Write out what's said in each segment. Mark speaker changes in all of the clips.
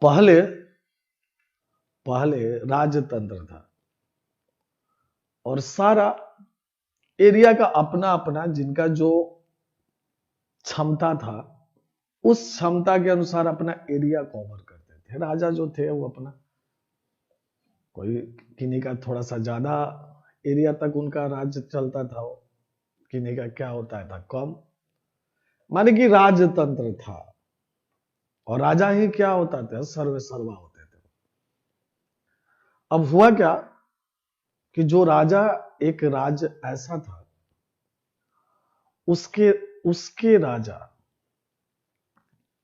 Speaker 1: पहले पहले राजतंत्र था और सारा एरिया का अपना अपना जिनका जो क्षमता था उस क्षमता के अनुसार अपना एरिया कवर करते थे। राजा जो थे वो अपना कोई किन्हीं का थोड़ा सा ज्यादा एरिया तक उनका राज्य चलता था, वो किन्हीं का क्या होता था कम, माने कि राजतंत्र था और राजा ही क्या होता था सर्वे सर्वा होते थे। अब हुआ क्या कि जो राजा, एक राज्य ऐसा था उसके उसके राजा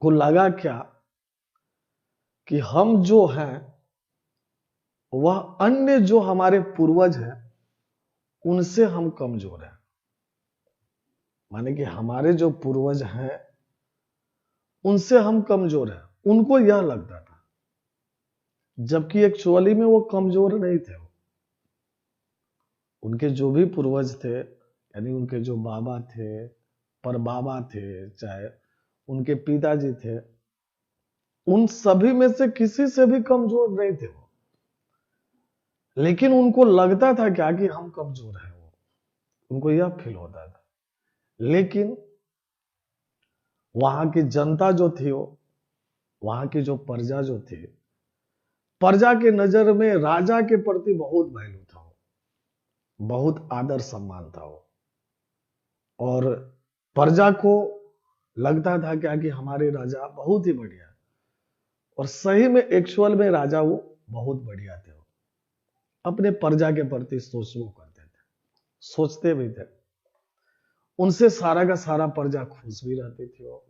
Speaker 1: को लगा क्या कि हम जो हैं वह अन्य जो हमारे पूर्वज हैं उनसे हम कमजोर हैं। माने कि हमारे जो पूर्वज हैं उनसे हम कमजोर हैं, उनको यह लगता था, जबकि एक्चुअली में वो कमजोर नहीं थे। उनके जो भी पूर्वज थे, यानी उनके जो बाबा थे, परबाबा थे, चाहे उनके पिताजी थे, उन सभी में से किसी से भी कमजोर नहीं थे वो। लेकिन उनको लगता था क्या कि हम कमजोर हैं, वो उनको यह फील होता था। लेकिन वहां की जनता जो थी, वो वहां की जो प्रजा जो थी, प्रजा के नजर में राजा के प्रति बहुत वैल्यू था, बहुत आदर सम्मान था वो। और प्रजा को लगता था क्या कि हमारे राजा बहुत ही बढ़िया, और सही में एक्चुअल में राजा वो बहुत बढ़िया थे। वो अपने प्रजा के प्रति सोच वो करते थे, सोचते भी थे, उनसे सारा का सारा प्रजा खुश भी रहती थी वो।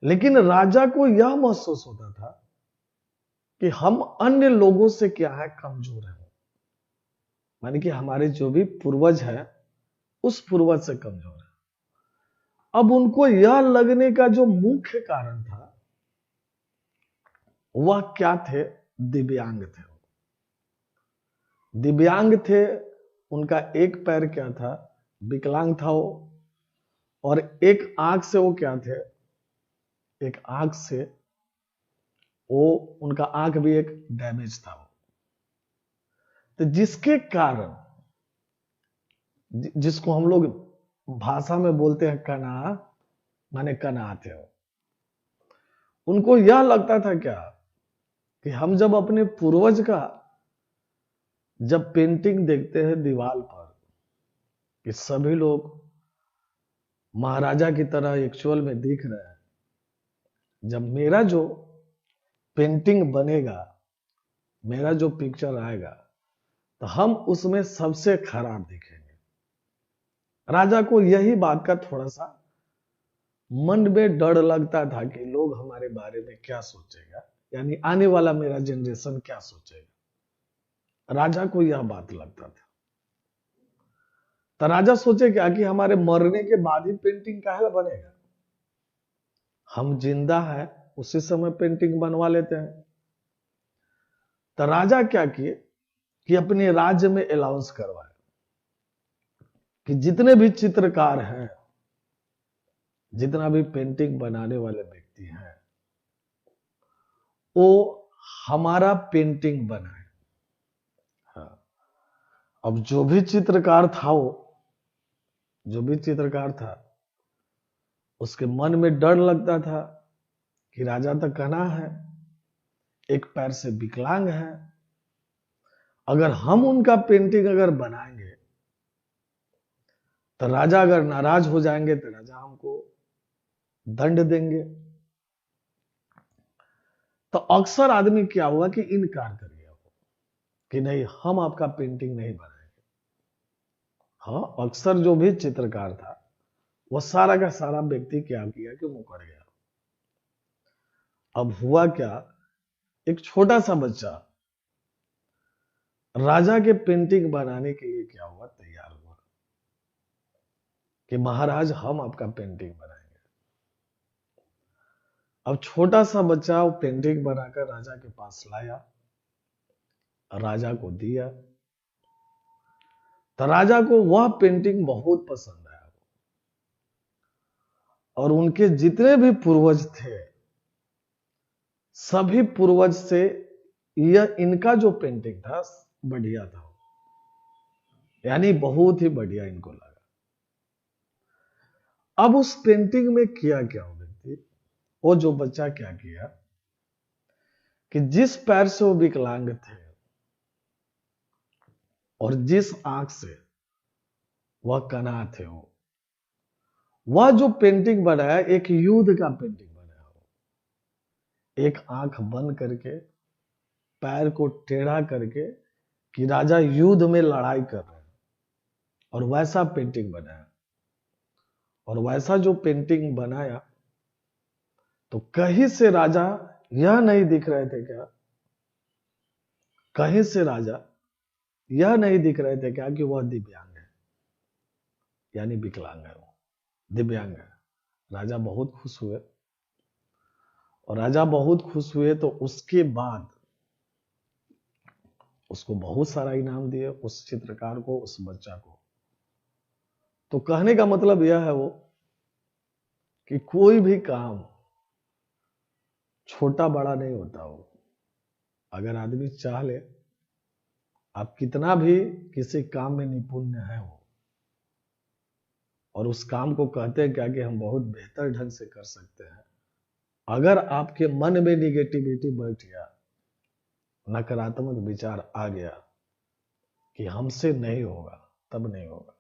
Speaker 1: लेकिन राजा को यह महसूस होता था कि हम अन्य लोगों से क्या है कमजोर है, माने कि हमारे जो भी पूर्वज है उस पूर्वज से कमजोर है। अब उनको यह लगने का जो मुख्य कारण था वह क्या थे, दिव्यांग थे। दिव्यांग थे, उनका एक पैर क्या था, विकलांग था वो, और एक आंख से वो क्या थे, एक आंख से वो, उनका आंख भी एक डैमेज था वो। तो जिसके कारण, जिसको हम लोग भाषा में बोलते हैं कना, माने कना थे वो। उनको यह लगता था क्या कि हम जब अपने पूर्वज का जब पेंटिंग देखते हैं दीवार पर कि सभी लोग महाराजा की तरह एक्चुअल में दिख रहे हैं, जब मेरा जो पेंटिंग बनेगा, मेरा जो पिक्चर आएगा, तो हम उसमें सबसे खराब दिखेंगे। राजा को यही बात का थोड़ा सा मन में डर लगता था कि लोग हमारे बारे में क्या सोचेगा, यानी आने वाला मेरा जनरेशन क्या सोचेगा। राजा को यह बात लगता था। तो राजा सोचे क्या कि हमारे मरने के बाद ही पेंटिंग काहे बनेगा, हम जिंदा है उसी समय पेंटिंग बनवा लेते हैं। तो राजा क्या किए कि अपने राज्य में अलाउंस करवाए कि जितने भी चित्रकार हैं, जितना भी पेंटिंग बनाने वाले व्यक्ति हैं, वो हमारा पेंटिंग बनाए। हाँ। अब जो भी चित्रकार था, वो जो भी चित्रकार था उसके मन में डर लगता था कि राजा तो कना है, एक पैर से विकलांग है, अगर हम उनका पेंटिंग अगर बनाएंगे तो राजा अगर नाराज हो जाएंगे तो राजा हमको दंड देंगे। तो अक्सर आदमी क्या हुआ कि इनकार कर गया कि नहीं, हम आपका पेंटिंग नहीं बनाएंगे। हाँ, अक्सर जो भी चित्रकार था वह सारा का सारा व्यक्ति क्या किया कि मुकर गया। अब हुआ क्या, एक छोटा सा बच्चा राजा के पेंटिंग बनाने के लिए क्या हुआ, तैयार हुआ कि महाराज हम आपका पेंटिंग बनाएंगे। अब छोटा सा बच्चा वो पेंटिंग बनाकर राजा के पास लाया, राजा को दिया। तो राजा को वह पेंटिंग बहुत पसंद आया, और उनके जितने भी पूर्वज थे सभी पूर्वज से यह इनका जो पेंटिंग था बढ़िया था, यानी बहुत ही बढ़िया इनको लगा। अब उस पेंटिंग में किया क्या हो व्यक्ति, वो जो बच्चा क्या किया कि जिस पैर से वो विकलांग थे और जिस आंख से वह कना थे, वह जो पेंटिंग बनाया एक युद्ध का पेंटिंग बनाया, एक आंख बंद करके पैर को टेढ़ा करके कि राजा युद्ध में लड़ाई कर रहे हैं, और वैसा पेंटिंग बनाया। और वैसा जो पेंटिंग बनाया तो कहीं से राजा यह नहीं दिख रहे थे क्या, कहीं से राजा यह नहीं दिख रहे थे क्या कि वह दिव्यांग है, यानी विकलांग है, वो दिव्यांग है। राजा बहुत खुश हुए, और राजा बहुत खुश हुए तो उसके बाद उसको बहुत सारा इनाम दिए, उस चित्रकार को, उस बच्चा को। तो कहने का मतलब यह है वो कि कोई भी काम छोटा बड़ा नहीं होता हो। अगर आदमी चाह ले, आप कितना भी किसी काम में निपुण है हो, और उस काम को कहते हैं क्या कि हम बहुत बेहतर ढंग से कर सकते हैं, अगर आपके मन में निगेटिविटी बैठ गया, नकारात्मक विचार आ गया कि हमसे नहीं होगा, तब नहीं होगा।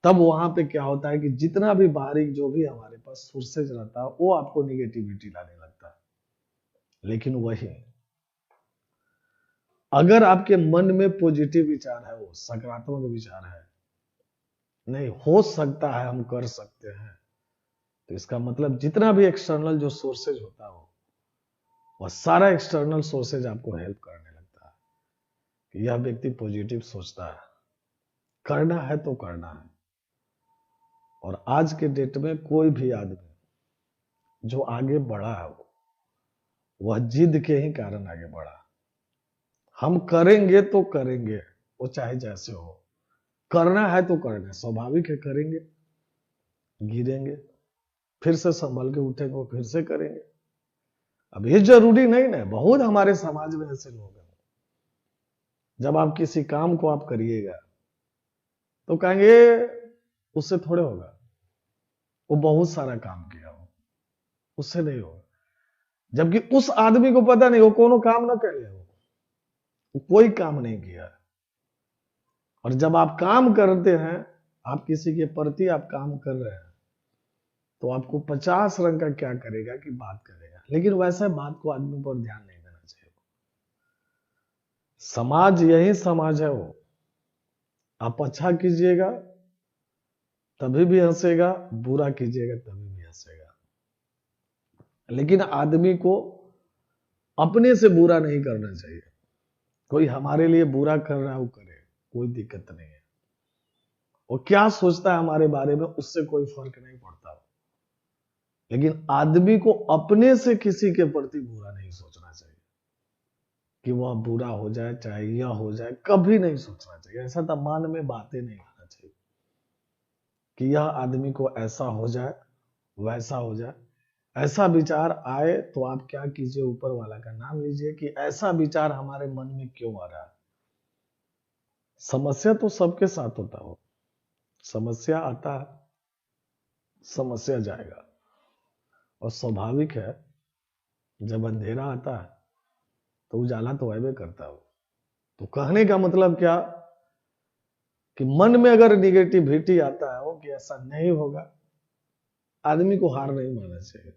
Speaker 1: तब वहां पे क्या होता है कि जितना भी बारीक जो भी हमारे पास सोर्सेज रहता है वो आपको निगेटिविटी लाने लगता है। लेकिन वही अगर आपके मन में पॉजिटिव विचार है, वो सकारात्मक विचार है, नहीं हो सकता है, हम कर सकते हैं, तो इसका मतलब जितना भी एक्सटर्नल जो सोर्सेज होता हो, वह सारा एक्सटर्नल सोर्सेज आपको हेल्प करने लगता है कि यह व्यक्ति पॉजिटिव सोचता है, करना है तो करना है। और आज के डेट में कोई भी आदमी जो आगे बढ़ा है वह जिद के ही कारण आगे बढ़ा। हम करेंगे तो करेंगे, वो चाहे जैसे हो, करना है तो करना, स्वाभाविक है, करेंगे, गिरेंगे, फिर से संभल के उठेंगे, फिर से करेंगे। अब ये जरूरी नहीं ना, बहुत हमारे समाज में ऐसे लोग हैं, जब आप किसी काम को आप करिएगा तो कहेंगे उससे थोड़े होगा, वो बहुत सारा काम किया हो, उससे नहीं होगा। जबकि उस आदमी को पता नहीं वो कोनो काम ना करे, वो कोई काम नहीं किया। और जब आप काम करते हैं, आप किसी के प्रति आप काम कर रहे हैं, तो आपको 50 रंग का क्या करेगा कि बात करेगा, लेकिन वैसे बात को आदमी पर ध्यान नहीं देना चाहिए। समाज यही समाज है, वो आप अच्छा कीजिएगा तभी भी हंसेगा, बुरा कीजिएगा तभी भी हंसेगा। लेकिन आदमी को अपने से बुरा नहीं करना चाहिए। कोई हमारे लिए बुरा कर रहा है वो करे, कोई दिक्कत नहीं है, वो क्या सोचता है हमारे बारे में उससे कोई फर्क नहीं पड़ता। लेकिन आदमी को अपने से किसी के प्रति बुरा नहीं सोचना चाहिए कि वह बुरा हो जाए, चाहे यह हो जाए, कभी नहीं सोचना चाहिए। ऐसा तो मन में बातें नहीं आना चाहिए कि यह आदमी को ऐसा हो जाए, वैसा हो जाए। ऐसा विचार आए तो आप क्या कीजिए, ऊपर वाला का नाम लीजिए कि ऐसा विचार हमारे मन में क्यों आ रहा है। समस्या तो सबके साथ होता हो, समस्या आता है, समस्या जाएगा, और स्वाभाविक है जब अंधेरा आता है तो उजाला तो वह करता हो। तो कहने का मतलब क्या कि मन में अगर निगेटिविटी आता है वो कि ऐसा नहीं होगा, आदमी को हार नहीं मानना चाहिए,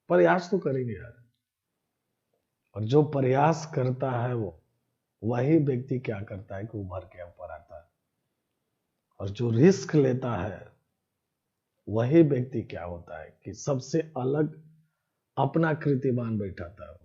Speaker 1: प्रयास तो करेंगे यार। और जो प्रयास करता है वो वही व्यक्ति क्या करता है कि उभर के ऊपर आता है। और जो रिस्क लेता है वही व्यक्ति क्या होता है कि सबसे अलग अपना कीर्तिमान बैठाता है।